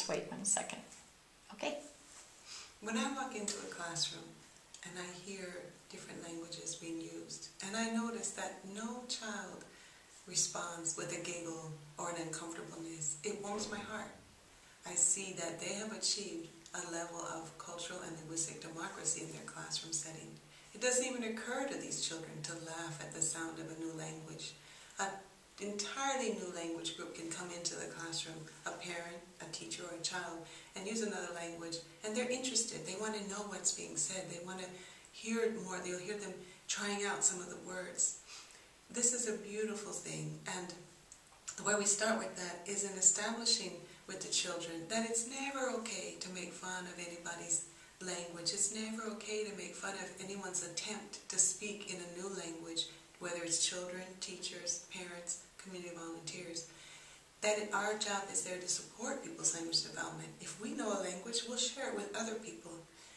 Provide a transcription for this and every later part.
just wait 1 second. Okay? When I walk into a classroom and I hear different languages being used, and I notice that no child responds with a giggle or an uncomfortableness, it warms my heart. I see that they have achieved a level of cultural and linguistic democracy in their classroom setting. It doesn't even occur to these children to laugh at the sound of a new language. An entirely new language group can come into the classroom, a parent, a teacher, or a child, and use another language, and they're interested. They want to know what's being said. They want to hear it more. They'll hear them trying out some of the words. This is a beautiful thing, and the way we start with that is in establishing with the children that it's never okay to make fun of anybody's language. It's never okay to make fun of anyone's attempt to speak in a new language, whether it's children, teachers, parents, community volunteers. That our job is there to support people's language development. If we know a language, we'll share it with other people.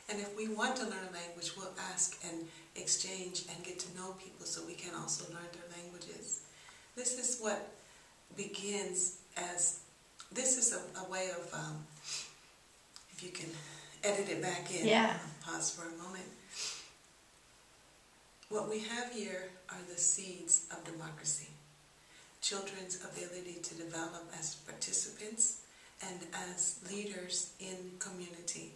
And if we want to learn a language, we'll ask and exchange and get to know people so we can also learn their languages. This is what begins as, this is a way of, if you can edit it back in, yeah. I'll pause for a moment. What we have here are the seeds of democracy. Children's ability to develop as participants and as leaders in community.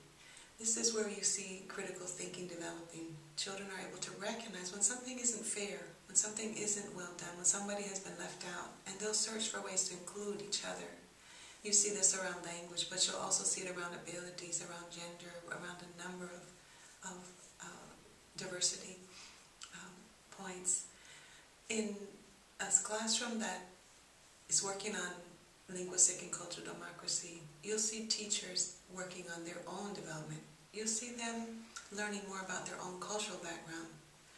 This is where you see critical thinking developing. Children are able to recognize when something isn't fair, when something isn't well done, when somebody has been left out, and they'll search for ways to include each other. You see this around language, but you'll also see it around abilities, around gender, around a number of diversity points. In a classroom that is working on linguistic and cultural democracy, you'll see teachers working on their own development. You'll see them learning more about their own cultural background.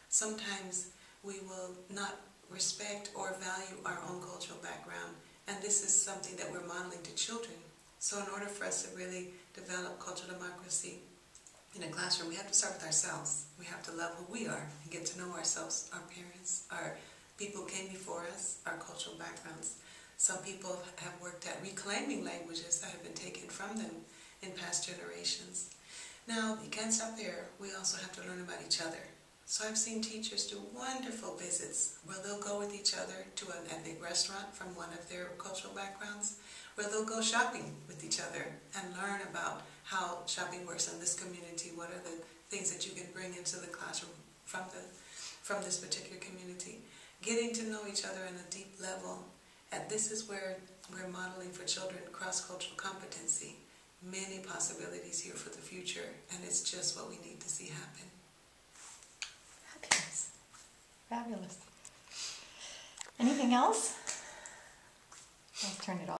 Sometimes we will not respect or value our own cultural background, and this is something that we're modeling to children. So in order for us to really develop cultural democracy in a classroom, we have to start with ourselves. We have to love who we are and get to know ourselves, our parents, our people who came before us, our cultural backgrounds. Some people have worked at reclaiming languages that have been taken from them in past generations. Now, you can't stop there. We also have to learn about each other. So I've seen teachers do wonderful visits where they'll go with each other to an ethnic restaurant from one of their cultural backgrounds, where they'll go shopping with each other and learn about how shopping works in this community. What are the things that you can bring into the classroom from this particular community? Getting to know each other on a deep level. And this is where we're modeling for children cross-cultural competency. Many possibilities here for the future, and it's just what we need to see happen. Fabulous. Fabulous. Anything else? I'll turn it off.